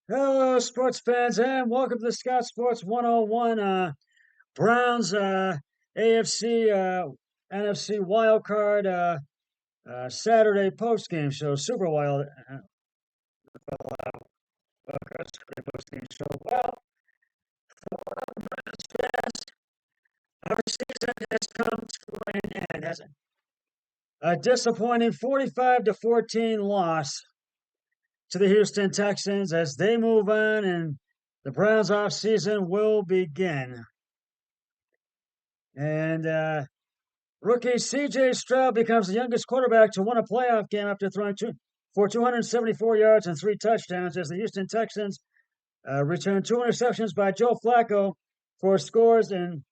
Hello, sports fans, and welcome to the Scott Sports 101 Browns AFC NFC wild card Saturday postgame show, Super Wild Card Saturday postgame show. Well, fans, our season has come to an end, hasn't it? A disappointing 45 to 14 loss to the Houston Texans as they move on, and the Browns off season will begin. And Rookie C.J. Stroud becomes the youngest quarterback to win a playoff game after throwing for 274 yards and 3 touchdowns as the Houston Texans returned 2 interceptions by Joe Flacco for scores in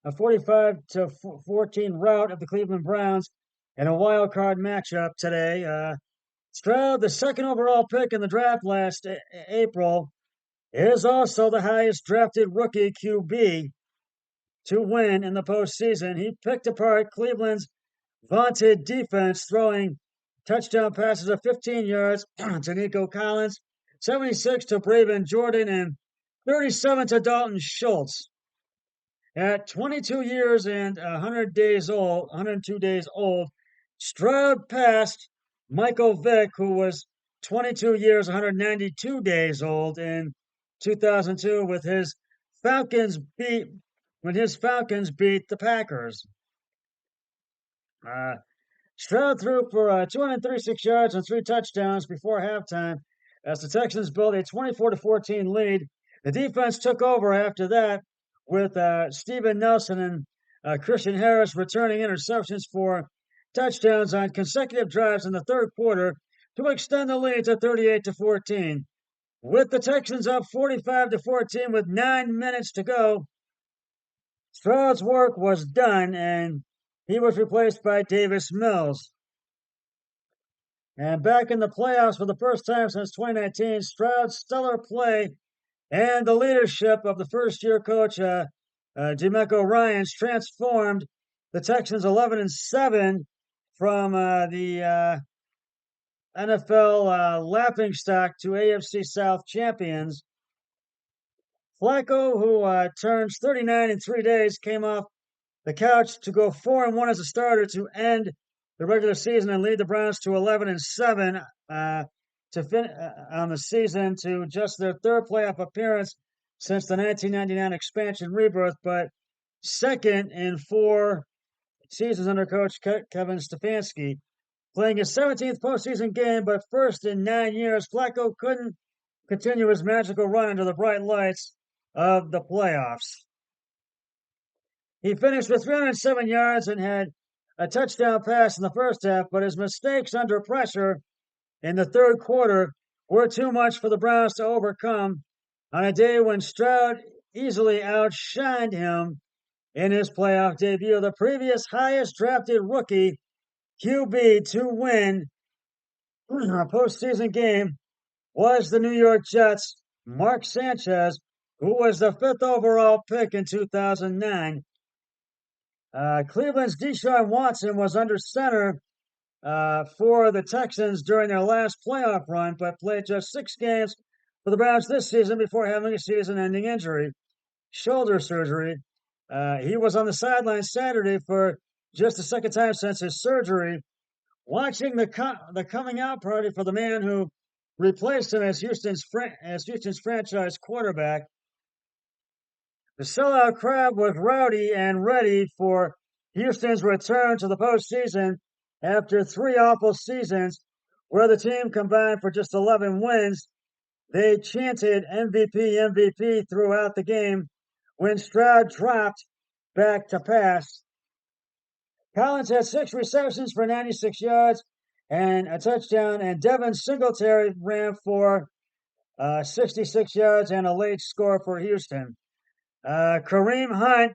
a 45 to 14 rout of the Cleveland Browns in a wild card matchup today. Stroud, the second overall pick in the draft last April, is also the highest drafted rookie QB to win in the postseason. He picked apart Cleveland's vaunted defense, throwing touchdown passes of 15 yards to Nico Collins, 76 to Braven Jordan, and 37 to Dalton Schultz. At 22 years and 102 days old, Stroud passed Michael Vick, who was 22 years, 192 days old in 2002 with his Falcons beat when his Falcons beat the Packers. Stroud threw for 236 yards and 3 touchdowns before halftime as the Texans built a 24 to 14 lead. The defense took over after that with Steven Nelson and Christian Harris returning interceptions for touchdowns on consecutive drives in the third quarter to extend the lead to 38 to 14. With the Texans up 45 to 14 with 9 minutes to go, Stroud's work was done and he was replaced by Davis Mills. And back in the playoffs for the first time since 2019, Stroud's stellar play and the leadership of the first-year coach, DeMeco Ryans, transformed the Texans 11-7 from the NFL laughingstock to AFC South champions. Flacco, who turns 39 in 3 days, came off the couch to go 4-1 as a starter to end the regular season and lead the Browns to 11-7 on the season to just their third playoff appearance since the 1999 expansion rebirth, but second in 4 seasons under coach Kevin Stefanski. Playing his 17th postseason game, but first in 9 years, Flacco couldn't continue his magical run under the bright lights of the playoffs. He finished with 307 yards and had a touchdown pass in the first half, but his mistakes under pressure in the third quarter were too much for the Browns to overcome on a day when Stroud easily outshined him in his playoff debut. The previous highest drafted rookie QB to win a postseason game was the New York Jets' Mark Sanchez, who was the 5th overall pick in 2009. Cleveland's Deshaun Watson was under center for the Texans during their last playoff run, but played just 6 games for the Browns this season before having a season-ending injury, shoulder surgery. He was on the sideline Saturday for just the second time since his surgery, watching the coming out party for the man who replaced him as Houston's franchise quarterback. The sellout crowd was rowdy and ready for Houston's return to the postseason after 3 awful seasons where the team combined for just 11 wins. They chanted MVP, MVP throughout the game when Stroud dropped back to pass. Collins had 6 receptions for 96 yards and a touchdown, and Devin Singletary ran for 66 yards and a late score for Houston. Kareem Hunt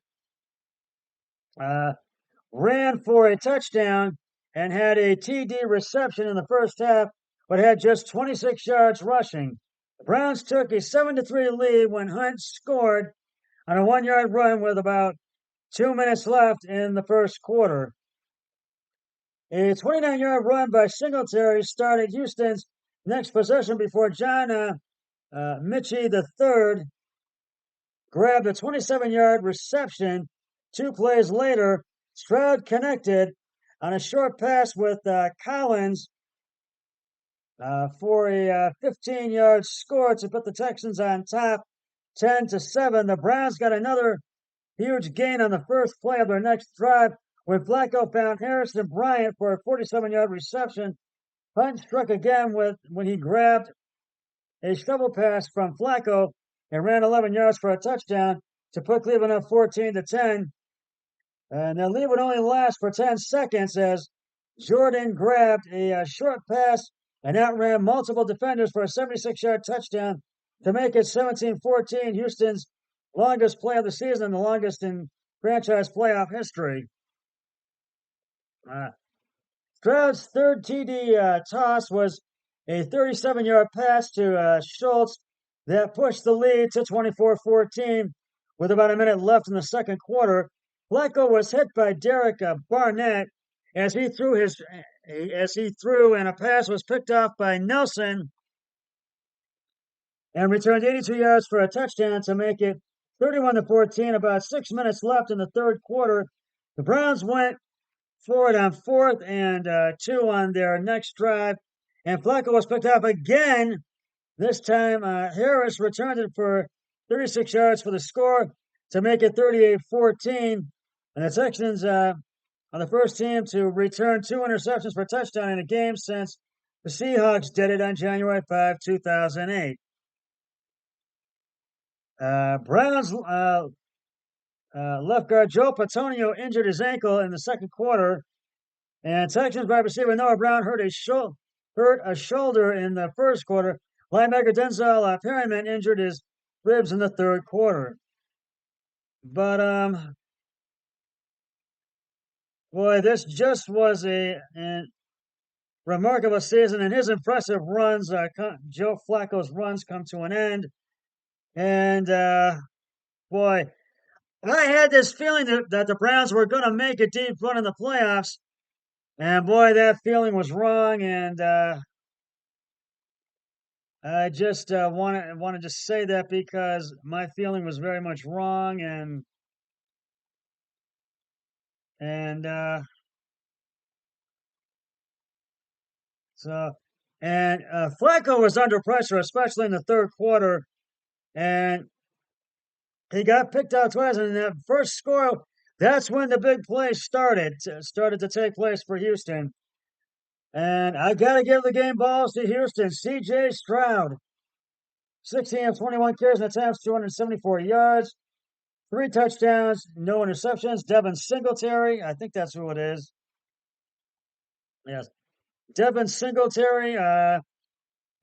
ran for a touchdown and had a TD reception in the first half, but had just 26 yards rushing. The Browns took a 7-3 lead when Hunt scored on a 1-yard run with about 2 minutes left in the first quarter. A 29-yard run by Singletary started Houston's next possession before John Mitchie the third grabbed a 27-yard reception. 2 plays later, Stroud connected on a short pass with Collins for a 15-yard score to put the Texans on top, 10-7. The Browns got another huge gain on the first play of their next drive when Flacco found Harrison Bryant for a 47-yard reception. Hunt struck again when he grabbed a shovel pass from Flacco and ran 11 yards for a touchdown to put Cleveland up 14-10. And the lead would only last for 10 seconds as Jordan grabbed a short pass and outran multiple defenders for a 76-yard touchdown to make it 17-14, Houston's longest play of the season, the longest in franchise playoff history. Stroud's third TD toss was a 37-yard pass to Schultz that pushed the lead to 24-14 with about a minute left in the second quarter. Flacco was hit by Derek Barnett as he threw, and a pass was picked off by Nelson and returned 82 yards for a touchdown to make it 31-14. About 6 minutes left in the third quarter. The Browns went for it on 4th and 2 on their next drive, and Flacco was picked up again. This time, Harris returned it for 36 yards for the score to make it 38-14. And the Texans are the first team to return 2 interceptions for a touchdown in a game since the Seahawks did it on January 5, 2008. Browns left guard Joe Patonio injured his ankle in the second quarter, and Texans wide receiver Noah Brown hurt a shoulder in the first quarter. Linebacker Denzel Perryman injured his ribs in the third quarter. But boy, this just was a remarkable season, and his impressive runs, Joe Flacco's runs, come to an end. And boy, I had this feeling that the Browns were going to make a deep run in the playoffs, and boy, that feeling was wrong. And I just wanted to say that because my feeling was very much wrong, and Flacco was under pressure, especially in the third quarter, and he got picked out twice. And in that first score, that's when the big play started to take place for Houston. And I got to give the game balls to Houston. C.J. Stroud, 16 of 21 carries and attempts, 274 yards, 3 touchdowns, no interceptions. Devin Singletary, I think that's who it is. Yes. Devin Singletary,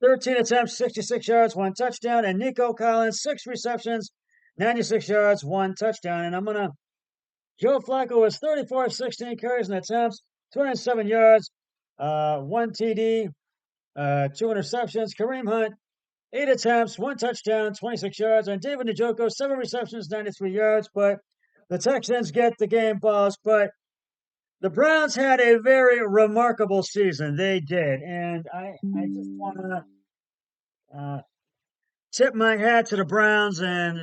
13 attempts, 66 yards, 1 touchdown. And Nico Collins, 6 receptions, 96 yards, 1 touchdown. And Joe Flacco was 34 of 16 carries and attempts, 207 yards, 1 TD, 2 interceptions. Kareem Hunt, 8 attempts, 1 touchdown, 26 yards. And David Njoku, 7 receptions, 93 yards. But the Texans get the game balls. But the Browns had a very remarkable season. They did. And I just want to tip my hat to the Browns and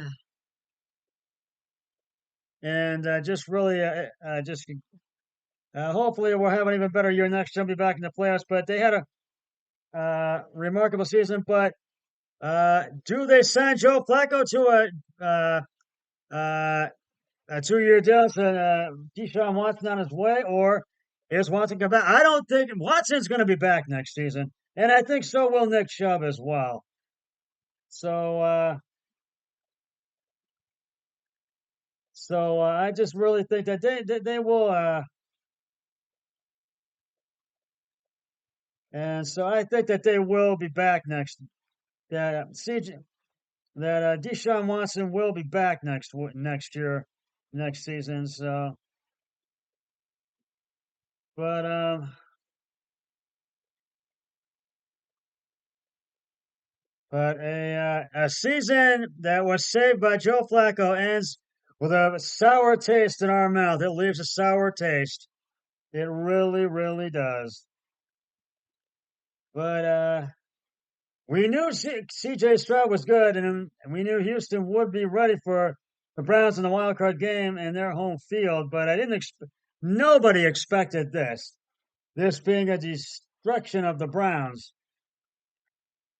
just really hopefully we'll have an even better year next year. Be back in the playoffs. But they had a remarkable season. But do they sign Joe Flacco to a 2-year deal and Deshaun Watson on his way, or is Watson come back? I don't think Watson's going to be back next season, and I think so will Nick Chubb as well. So I just really think that they will, and so I think that they will be back next. That Deshaun Watson will be back next year, next season. So, but a season that was saved by Joe Flacco ends with a sour taste in our mouth. It leaves a sour taste. It really, really does. But We knew C.J. Stroud was good, and we knew Houston would be ready for the Browns in the wild card game in their home field. But I didn't. Nobody expected this. This being a destruction of the Browns,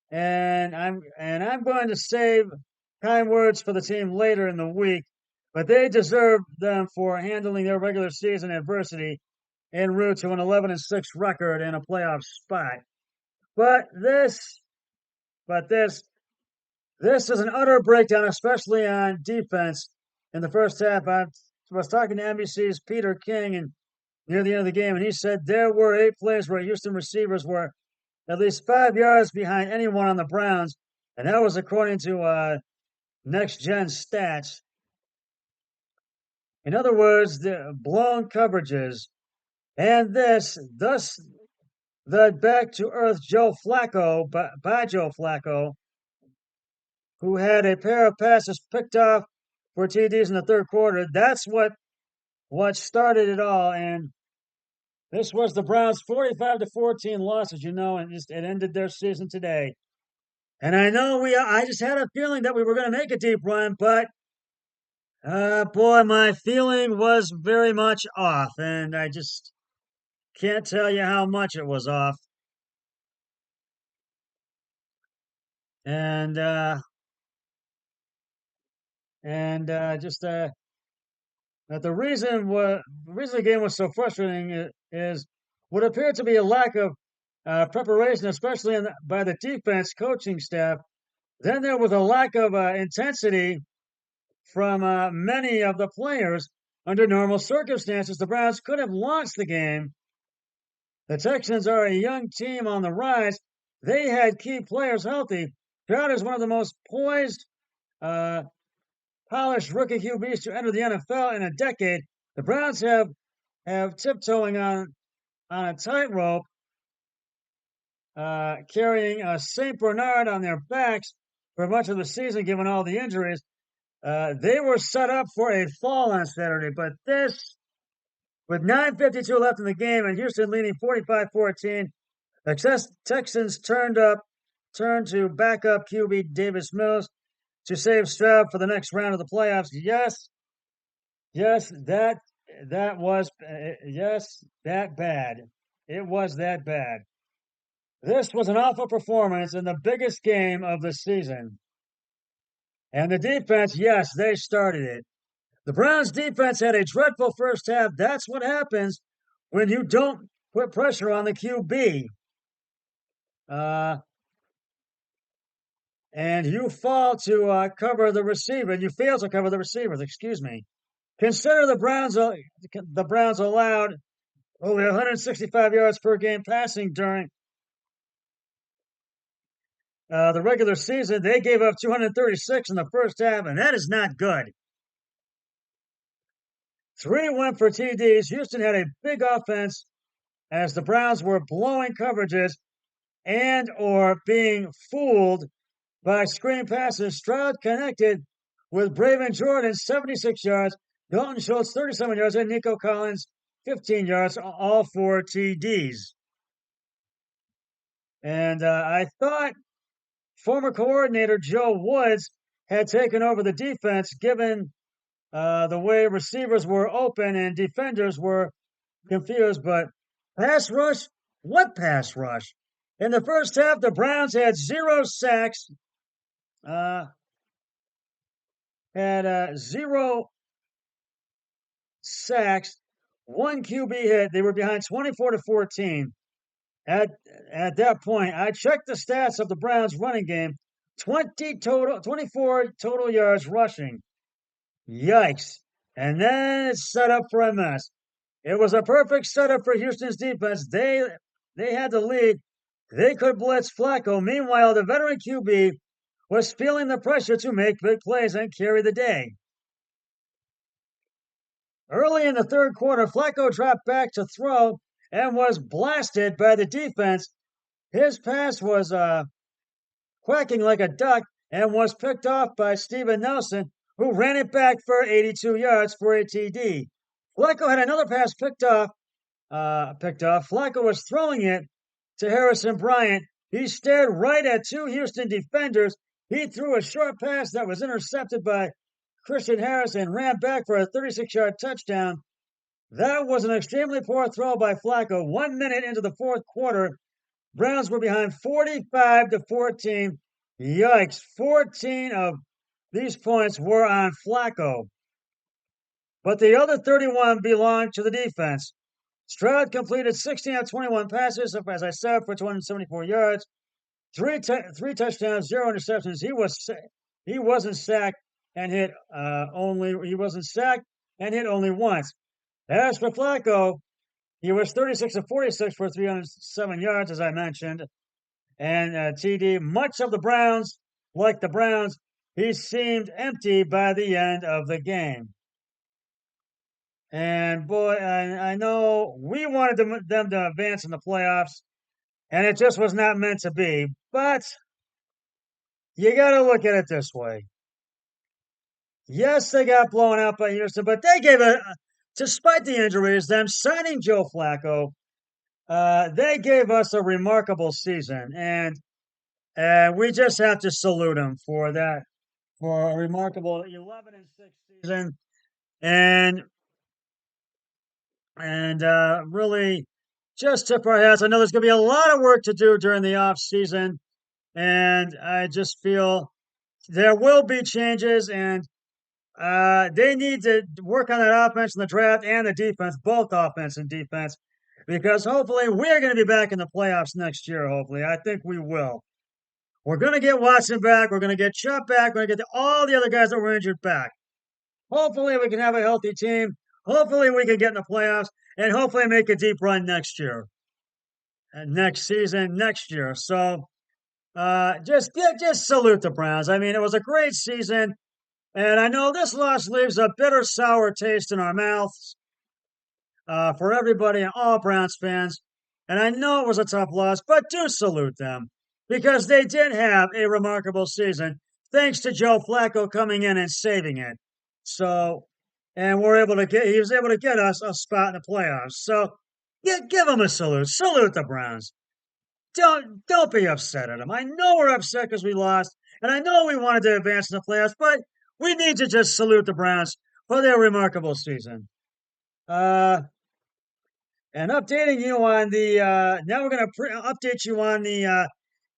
and I'm going to save kind words for the team later in the week, but they deserve them for handling their regular season adversity en route to an 11-6 record and a playoff spot. But this is an utter breakdown, especially on defense in the first half. I was talking to NBC's Peter King and near the end of the game, and he said there were 8 plays where Houston receivers were at least 5 yards behind anyone on the Browns, and that was according to Next Gen Stats. In other words, the blown coverages, and thus the back to earth Joe Flacco by Joe Flacco, who had a pair of passes picked off for TDs in the third quarter. That's what started it all, and this was the Browns' 45-14 loss, as you know, and it ended their season today. And I know I just had a feeling that we were going to make a deep run, but boy, my feeling was very much off, and I just can't tell you how much it was off. And just that the reason the game was so frustrating is what appeared to be a lack of preparation, especially by the defense coaching staff. Then there was a lack of intensity from many of the players. Under normal circumstances, the Browns could have launched the game. The Texans are a young team on the rise. They had key players healthy. Stroud is one of the most poised, polished rookie QBs to enter the NFL in a decade. The Browns have tiptoeing on a tightrope, carrying a Saint Bernard on their backs for much of the season, given all the injuries. They were set up for a fall on Saturday, but this, with 9:52 left in the game and Houston leading 45-14, the Texans turned to backup QB Davis Mills to save Stroud for the next round of the playoffs. That was that bad. It was that bad. This was an awful performance in the biggest game of the season. And the defense, yes, they started it. The Browns defense had a dreadful first half. That's what happens when you don't put pressure on the QB. And you fall to cover the receiver, and you fail to cover the receivers, excuse me. Consider the Browns allowed only 165 yards per game passing during the regular season. They gave up 236 in the first half, and that is not good. 3 went for TDs. Houston had a big offense as the Browns were blowing coverages and or being fooled by screen passes. Stroud connected with Braven Jordan, 76 yards, Dalton Schultz, 37 yards, and Nico Collins, 15 yards, all 4 TDs. And I thought former coordinator Joe Woods had taken over the defense, given the way receivers were open and defenders were confused. But pass rush? What pass rush? In the first half, the Browns had 0 sacks, had 0 sacks, 1 QB hit. They were behind 24-14. At that point, I checked the stats of the Browns running game. 24 total yards rushing. Yikes. And then it's set up for a mess. It was a perfect setup for Houston's defense. They had the lead. They could blitz Flacco. Meanwhile, the veteran QB was feeling the pressure to make big plays and carry the day. Early in the third quarter, Flacco dropped back to throw and was blasted by the defense. His pass was quacking like a duck and was picked off by Steven Nelson, who ran it back for 82 yards for a TD. Flacco had another pass picked off. Flacco was throwing it to Harrison Bryant, He stared right at two Houston defenders. He threw a short pass that was intercepted by Christian Harris and ran back for a 36-yard touchdown. That was an extremely poor throw by Flacco. 1 minute into the fourth quarter, Browns were behind 45-14. Yikes! 14 of these points were on Flacco, but the other 31 belonged to the defense. Stroud completed 16 of 21 passes, as I said, for 274 yards, three touchdowns, 0 interceptions. He wasn't sacked and hit only once. As for Flacco, he was 36 of 46 for 307 yards, as I mentioned, and TD. Much of the Browns, like the Browns, he seemed empty by the end of the game. And boy, I know we wanted them to advance in the playoffs, and it just was not meant to be. But you got to look at it this way. Yes, they got blown out by Houston, but they gave despite the injuries, them signing Joe Flacco, they gave us a remarkable season, and we just have to salute them for that, for a remarkable 11-6 season, and really just tip our hats. I know there's going to be a lot of work to do during the off season, and I just feel there will be changes, and they need to work on that offense in the draft and the defense, both offense and defense, because hopefully we're going to be back in the playoffs next year. Hopefully, I think we will. We're going to get Watson back. We're going to get Chubb back. We're going to get all the other guys that were injured back. Hopefully, we can have a healthy team. Hopefully, we can get in the playoffs, and hopefully make a deep run next year, next season, next year. So, just salute the Browns. I mean, it was a great season, and I know this loss leaves a bitter, sour taste in our mouths for everybody and all Browns fans. And I know it was a tough loss, but do salute them because they did have a remarkable season, thanks to Joe Flacco coming in and saving it. So, and he was able to get us a spot in the playoffs. So, give him a salute. Salute the Browns. Don't be upset at them. I know we're upset because we lost, and I know we wanted to advance in the playoffs, but we need to just salute the Browns for their remarkable season. And updating you on the now we're going to update you on the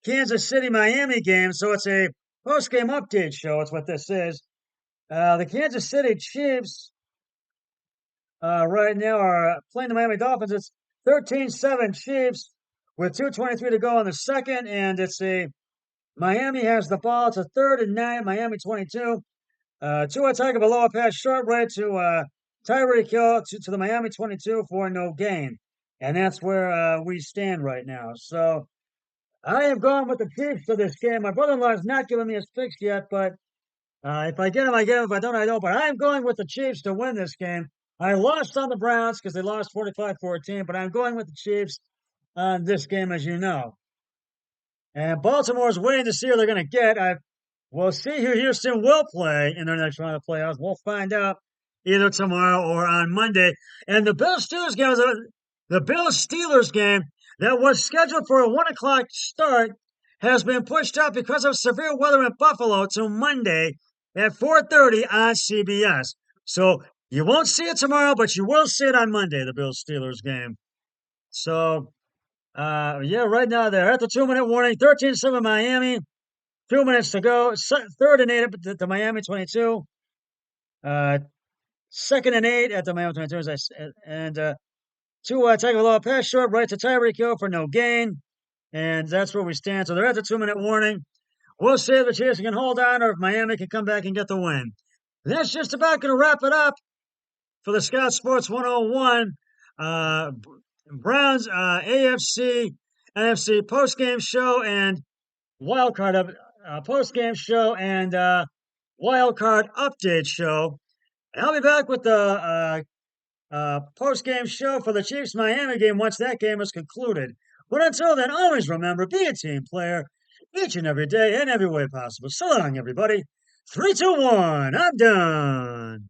Kansas City Miami game. So it's a post-game update show. It's what this is. The Kansas City Chiefs right now are playing the Miami Dolphins. It's 13-7 Chiefs with 2:23 to go in the second, and it's a Miami has the ball. It's a 3rd and 9. Miami 22. Tua Tagovailoa pass short right to Tyreek Hill to the Miami 22 for no gain. And that's where we stand right now. So I have gone with the Chiefs for this game. My brother-in-law has not given me his picks yet, but if I get him, I get him. If I don't, I don't. But I am going with the Chiefs to win this game. I lost on the Browns because they lost 45-14, but I'm going with the Chiefs on this game, as you know. And Baltimore's waiting to see who they're going to get. We'll see who Houston will play in their next round of playoffs. We'll find out either tomorrow or on Monday. And the Bills-Steelers game that was scheduled for a 1 o'clock start has been pushed out because of severe weather in Buffalo to Monday at 4:30 on CBS. So you won't see it tomorrow, but you will see it on Monday, the Bills-Steelers game. So, right now they're at the 2-minute warning. 13-7 Miami. 2 minutes to go. 3rd and 8 at the Miami 22. 2nd and 8 at the Miami 22. And Tagovailoa pass short right to Tyreek Hill for no gain. And that's where we stand. So they're at the 2-minute warning. We'll see if the Chiefs can hold on or if Miami can come back and get the win. That's just about going to wrap it up for the Scout Sports 101. Browns AFC-NFC postgame show and wildcard post-game show and wildcard update show. And I'll be back with the post-game show for the Chiefs-Miami game once that game is concluded. But until then, always remember, be a team player each and every day in every way possible. So long, everybody. 3, 2, 1. I'm done.